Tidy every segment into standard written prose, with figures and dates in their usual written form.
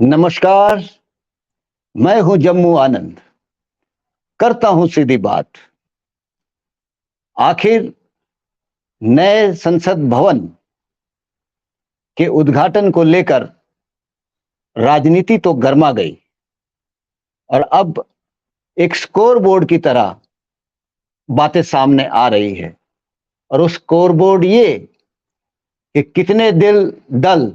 नमस्कार। मैं हूं जम्मू आनंद। करता हूं सीधी बात। आखिर नए संसद भवन के उद्घाटन को लेकर राजनीति तो गर्मा गई और अब एक स्कोर बोर्ड की तरह बातें सामने आ रही है। और उस स्कोर बोर्ड ये कि कितने दल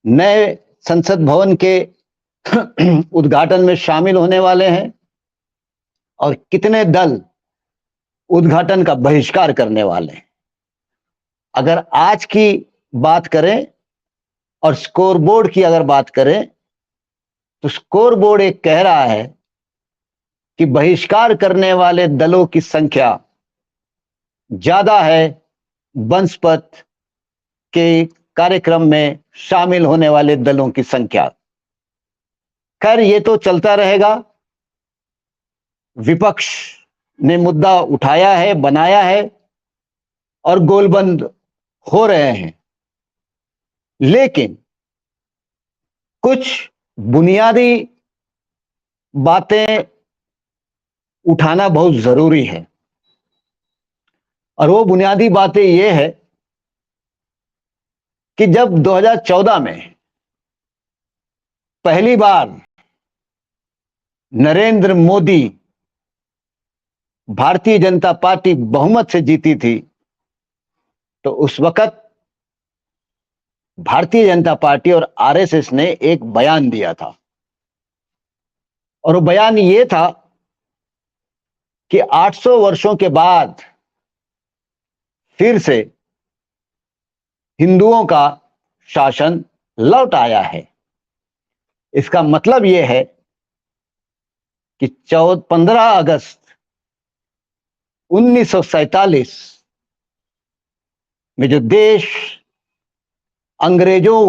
नए संसद भवन के उद्घाटन में शामिल होने वाले हैं और कितने दल उद्घाटन का बहिष्कार करने वाले हैं। अगर आज की बात करें और स्कोर बोर्ड की अगर बात करें तो स्कोर बोर्ड एक कह रहा है कि बहिष्कार करने वाले दलों की संख्या ज्यादा है वंशपथ के कार्यक्रम में शामिल होने वाले दलों की संख्या। खैर ये तो चलता रहेगा। विपक्ष ने मुद्दा उठाया है, बनाया है और गोलबंद हो रहे हैं। लेकिन कुछ बुनियादी बातें उठाना बहुत जरूरी है और वो बुनियादी बातें ये है कि जब 2014 में पहली बार नरेंद्र मोदी भारतीय जनता पार्टी बहुमत से जीती थी तो उस वक्त भारतीय जनता पार्टी और आरएसएस ने एक बयान दिया था और वो बयान ये था कि 800 वर्षों के बाद फिर से हिंदुओं का शासन लौट आया है। इसका मतलब यह है कि 15 अगस्त 1947 में जो देश अंग्रेजों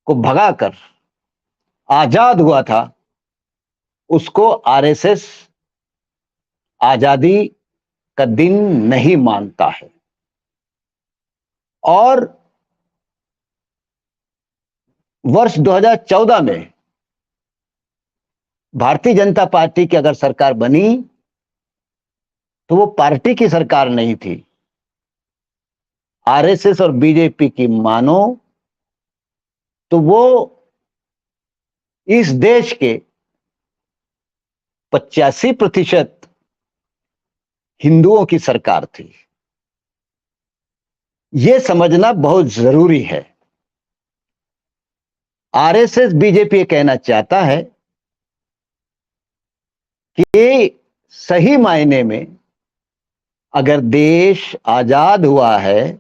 को भगाकर आजाद हुआ था उसको आरएसएस आजादी का दिन नहीं मानता है। और वर्ष 2014 में भारतीय जनता पार्टी की अगर सरकार बनी तो वो पार्टी की सरकार नहीं थी। आरएसएस और बीजेपी की मानो तो वो इस देश के 85% हिंदुओं की सरकार थी। यह समझना बहुत जरूरी है। आरएसएस बीजेपी कहना चाहता है कि सही मायने में अगर देश आजाद हुआ है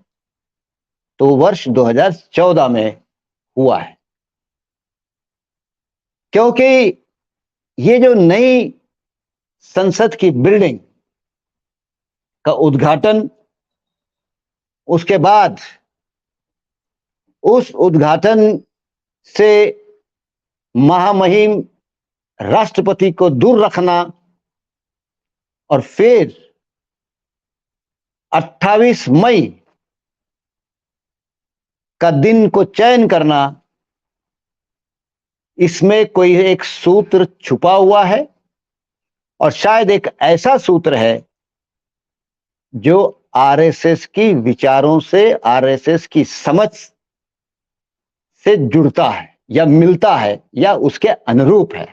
तो वर्ष 2014 में हुआ है, क्योंकि ये जो नई संसद की बिल्डिंग का उद्घाटन, उसके बाद उस उद्घाटन से महामहिम राष्ट्रपति को दूर रखना और फिर 28 मई का दिन को चयन करना, इसमें कोई एक सूत्र छुपा हुआ है और शायद एक ऐसा सूत्र है जो आरएसएस की विचारों से, आरएसएस की समझ से जुड़ता है या मिलता है या उसके अनुरूप है।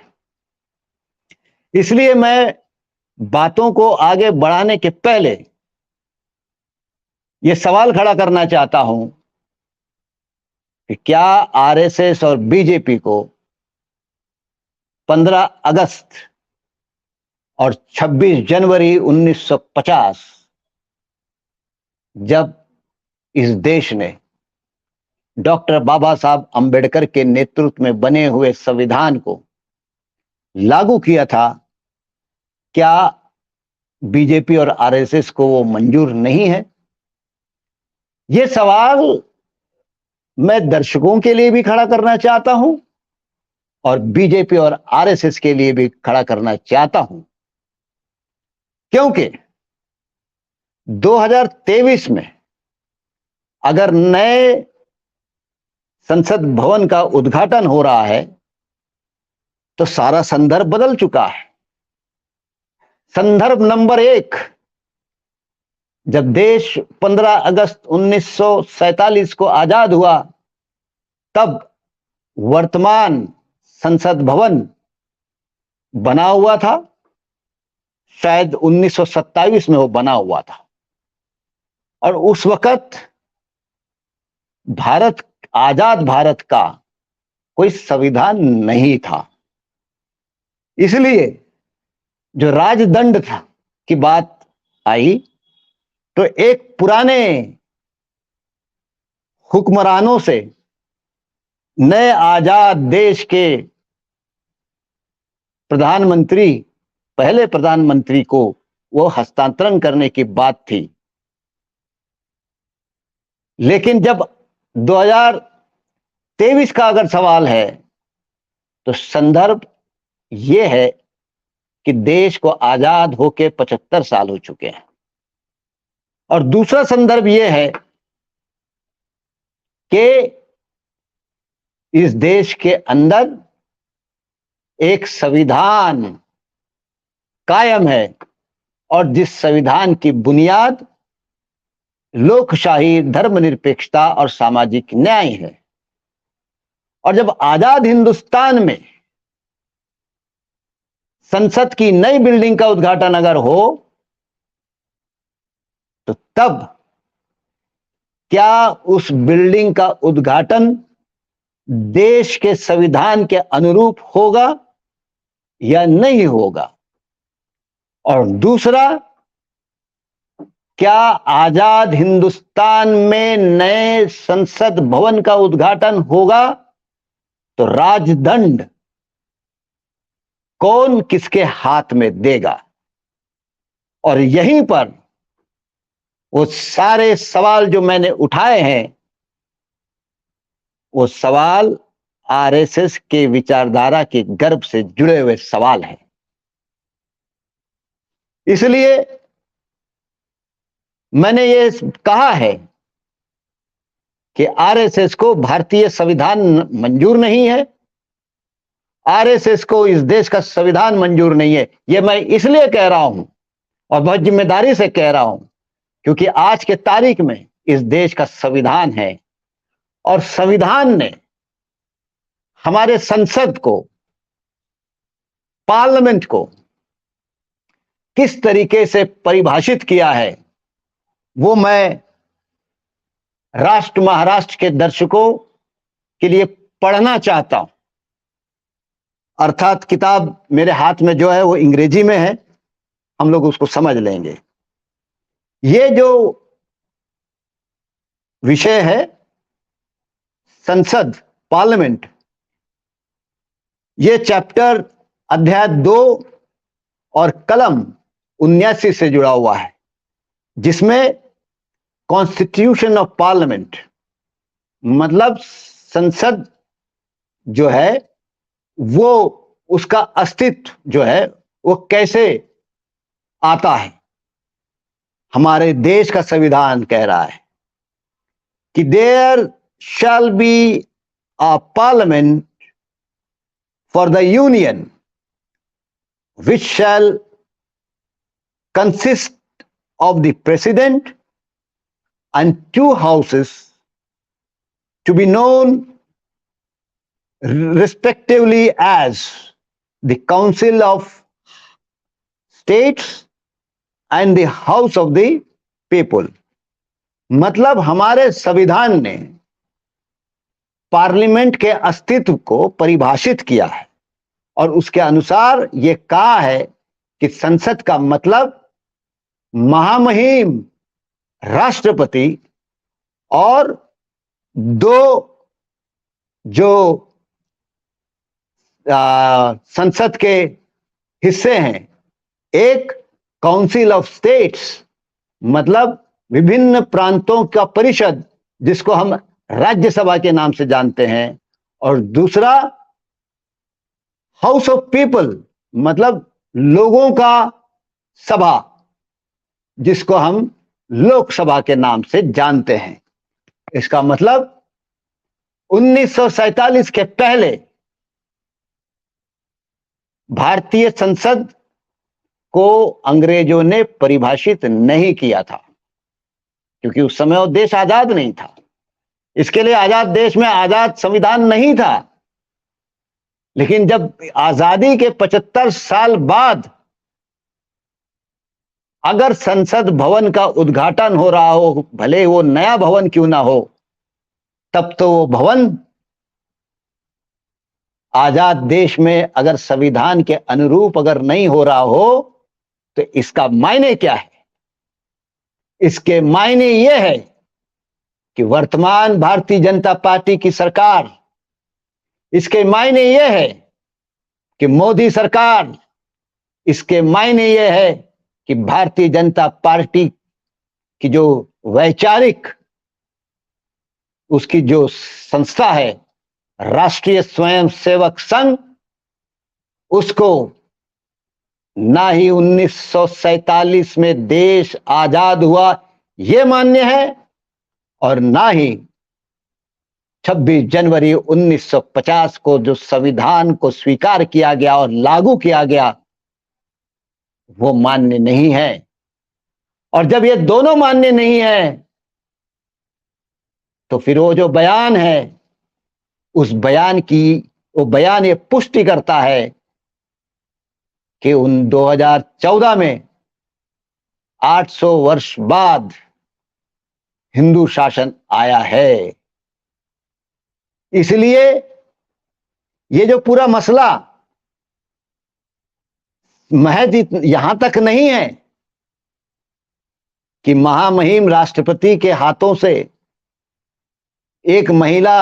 इसलिए मैं बातों को आगे बढ़ाने के पहले यह सवाल खड़ा करना चाहता हूं कि क्या आरएसएस और बीजेपी को 15 अगस्त और 26 जनवरी 1950 जब इस देश ने डॉक्टर बाबा साहब अंबेडकर के नेतृत्व में बने हुए संविधान को लागू किया था, क्या बीजेपी और आरएसएस को वो मंजूर नहीं है? ये सवाल मैं दर्शकों के लिए भी खड़ा करना चाहता हूं और बीजेपी और आरएसएस के लिए भी खड़ा करना चाहता हूं, क्योंकि 2023 में अगर नए संसद भवन का उद्घाटन हो रहा है तो सारा संदर्भ बदल चुका है। संदर्भ नंबर 1, जब देश 15 अगस्त 1947 को आजाद हुआ, तब वर्तमान संसद भवन बना हुआ था। शायद 1927 में वो बना हुआ था, और उस वक्त आजाद भारत का कोई संविधान नहीं था। इसलिए जो राजदंड था की बात आई तो एक पुराने हुक्मरानों से नए आजाद देश के प्रधानमंत्री, पहले प्रधानमंत्री को वो हस्तांतरण करने की बात थी। लेकिन जब 2023 का अगर सवाल है तो संदर्भ ये है कि देश को आजाद होके 75 साल हो चुके हैं, और दूसरा संदर्भ ये है कि इस देश के अंदर एक संविधान कायम है, और जिस संविधान की बुनियाद लोकशाही, धर्मनिरपेक्षता और सामाजिक न्याय है। और जब आजाद हिंदुस्तान में संसद की नई बिल्डिंग का उद्घाटन अगर हो तो तब क्या उस बिल्डिंग का उद्घाटन देश के संविधान के अनुरूप होगा या नहीं होगा? और दूसरा, क्या आजाद हिंदुस्तान में नए संसद भवन का उद्घाटन होगा तो राजदंड कौन किसके हाथ में देगा? और यहीं पर वो सारे सवाल जो मैंने उठाए हैं, वो सवाल आरएसएस के विचारधारा के गर्भ से जुड़े हुए सवाल हैं। इसलिए मैंने ये कहा है कि आरएसएस को भारतीय संविधान मंजूर नहीं है, आरएसएस को इस देश का संविधान मंजूर नहीं है। ये मैं इसलिए कह रहा हूं और बहुत जिम्मेदारी से कह रहा हूं क्योंकि आज के तारीख में इस देश का संविधान है, और संविधान ने हमारे संसद को, पार्लियामेंट को किस तरीके से परिभाषित किया है वो मैं महाराष्ट्र के दर्शकों के लिए पढ़ना चाहता हूं। अर्थात किताब मेरे हाथ में जो है वो अंग्रेजी में है, हम लोग उसको समझ लेंगे। ये जो विषय है संसद, पार्लियामेंट, ये चैप्टर अध्याय 2 और कलम 79 से जुड़ा हुआ है, जिसमें कॉन्स्टिट्यूशन ऑफ पार्लियामेंट मतलब संसद जो है वो, उसका अस्तित्व जो है वो कैसे आता है। हमारे देश का संविधान कह रहा है कि there shall be a parliament for the union which shall consist of the president and 2 houses to be known respectively as the Council of States and the House of the People। मतलब हमारे संविधान ने parliament के अस्तित्व को परिभाषित किया है, और उसके अनुसार यह कहा है कि संसद का मतलब महामहिम राष्ट्रपति और 2 जो संसद के हिस्से हैं, एक काउंसिल ऑफ स्टेट्स मतलब विभिन्न प्रांतों का परिषद जिसको हम राज्यसभा के नाम से जानते हैं, और दूसरा हाउस ऑफ पीपल मतलब लोगों का सभा जिसको हम लोकसभा के नाम से जानते हैं। इसका मतलब 1947 के पहले भारतीय संसद को अंग्रेजों ने परिभाषित नहीं किया था, क्योंकि उस समय वो देश आजाद नहीं था। इसके लिए आजाद देश में आजाद संविधान नहीं था। लेकिन जब आजादी के 75 साल बाद अगर संसद भवन का उद्घाटन हो रहा हो, भले वो नया भवन क्यों ना हो, तब तो वो भवन आजाद देश में अगर संविधान के अनुरूप अगर नहीं हो रहा हो, तो इसका मायने क्या है? इसके मायने ये है कि वर्तमान भारतीय जनता पार्टी की सरकार, इसके मायने ये है कि मोदी सरकार, इसके मायने ये है कि भारतीय जनता पार्टी की जो वैचारिक उसकी जो संस्था है, राष्ट्रीय स्वयंसेवक संघ, उसको ना ही 1947 में देश आजाद हुआ यह मान्य है, और ना ही 26 जनवरी 1950 को जो संविधान को स्वीकार किया गया और लागू किया गया, वो मान्य नहीं है। और जब ये दोनों मान्य नहीं है, तो फिर वो जो बयान है, उस बयान की वो बयान ये पुष्टि करता है कि उन 2014 में 800 वर्ष बाद हिंदू शासन आया है। इसलिए ये जो पूरा मसला महज यहां तक नहीं है कि महामहिम राष्ट्रपति के हाथों से एक महिला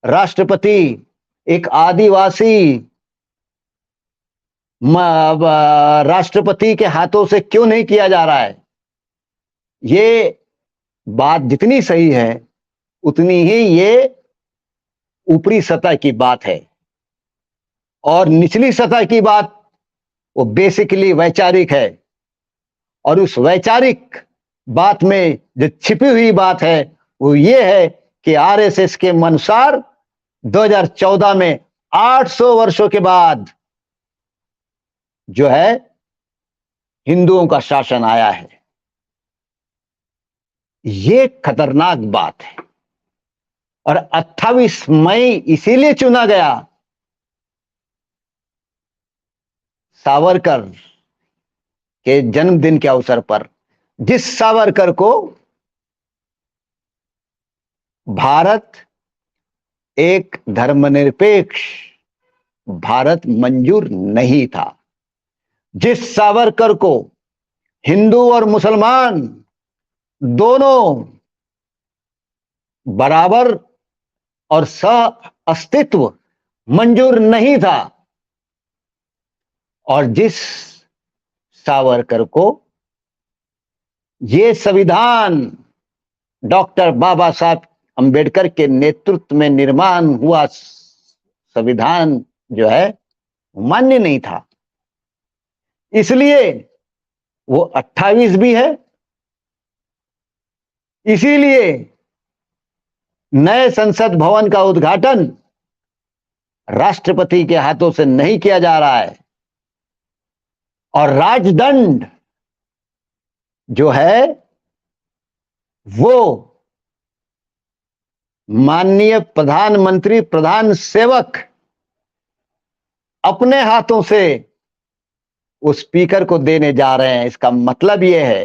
राष्ट्रपति, एक आदिवासी राष्ट्रपति के हाथों से क्यों नहीं किया जा रहा है। ये बात जितनी सही है, उतनी ही ये ऊपरी सतह की बात है, और निचली सतह की बात वो बेसिकली वैचारिक है। और उस वैचारिक बात में जो छिपी हुई बात है, वो ये है कि आरएसएस के अनुसार 2014 में 800 वर्षों के बाद जो है हिंदुओं का शासन आया है। ये खतरनाक बात है। और 28 मई इसीलिए चुना गया, सावरकर के जन्मदिन के अवसर पर, जिस सावरकर को भारत एक धर्मनिरपेक्ष भारत मंजूर नहीं था, जिस सावरकर को हिंदू और मुसलमान दोनों बराबर और सह अस्तित्व मंजूर नहीं था, और जिस सावरकर को ये संविधान डॉक्टर बाबा साहब अंबेडकर के नेतृत्व में निर्माण हुआ संविधान जो है मान्य नहीं था, इसलिए वो 28 भी है। इसीलिए नए संसद भवन का उद्घाटन राष्ट्रपति के हाथों से नहीं किया जा रहा है, और राजदंड जो है वो माननीय प्रधानमंत्री प्रधान सेवक अपने हाथों से उस स्पीकर को देने जा रहे हैं। इसका मतलब यह है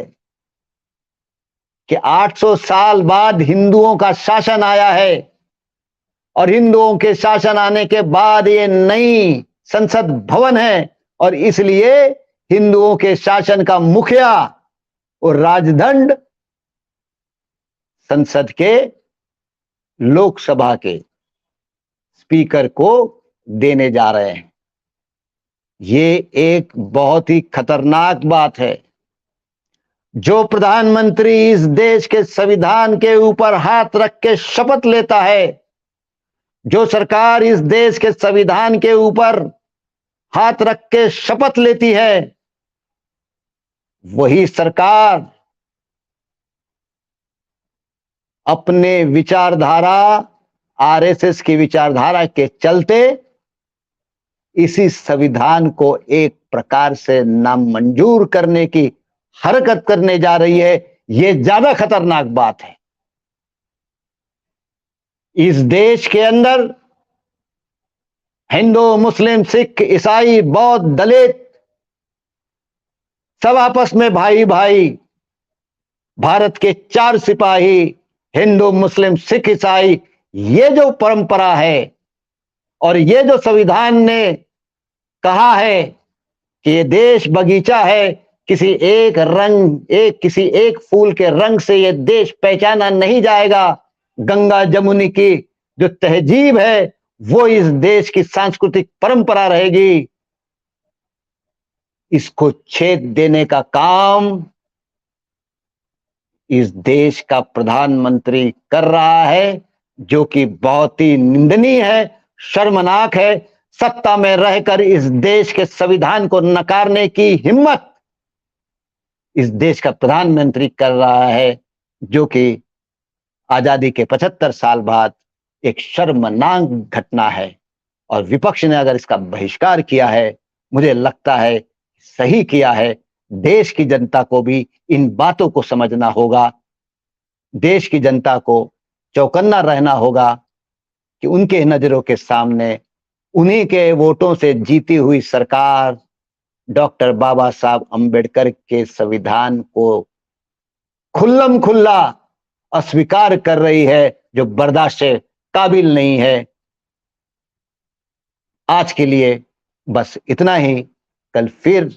कि 800 साल बाद हिंदुओं का शासन आया है, और हिंदुओं के शासन आने के बाद ये नई संसद भवन है, और इसलिए हिंदुओं के शासन का मुखिया और राजदंड संसद के लोकसभा के स्पीकर को देने जा रहे हैं। ये एक बहुत ही खतरनाक बात है। जो प्रधानमंत्री इस देश के संविधान के ऊपर हाथ रख के शपथ लेता है, जो सरकार इस देश के संविधान के ऊपर हाथ रख के शपथ लेती है, वही सरकार अपने विचारधारा आरएसएस की विचारधारा के चलते इसी संविधान को एक प्रकार से नामंजूर करने की हरकत करने जा रही है। यह ज्यादा खतरनाक बात है। इस देश के अंदर हिंदू, मुस्लिम, सिख, ईसाई, बौद्ध, दलित सब आपस में भाई भाई। भारत के 4 सिपाही, हिंदू, मुस्लिम, सिख, ईसाई, ये जो परंपरा है और ये जो संविधान ने कहा है कि ये देश बगीचा है, किसी एक फूल के रंग से ये देश पहचाना नहीं जाएगा। गंगा जमुनी की जो तहजीब है वो इस देश की सांस्कृतिक परंपरा रहेगी। इसको छेद देने का काम इस देश का प्रधानमंत्री कर रहा है, जो कि बहुत ही निंदनीय है, शर्मनाक है। सत्ता में रहकर इस देश के संविधान को नकारने की हिम्मत इस देश का प्रधानमंत्री कर रहा है, जो कि आजादी के 75 साल बाद एक शर्मनाक घटना है। और विपक्ष ने अगर इसका बहिष्कार किया है, मुझे लगता है सही किया है। देश की जनता को भी इन बातों को समझना होगा। देश की जनता को चौकन्ना रहना होगा कि उनके नजरों के सामने उन्हीं के वोटों से जीती हुई सरकार डॉक्टर बाबा साहब अंबेडकर के संविधान को खुल्लम खुल्ला अस्वीकार कर रही है, जो बर्दाश्त से काबिल नहीं है। आज के लिए बस इतना ही। कल फिर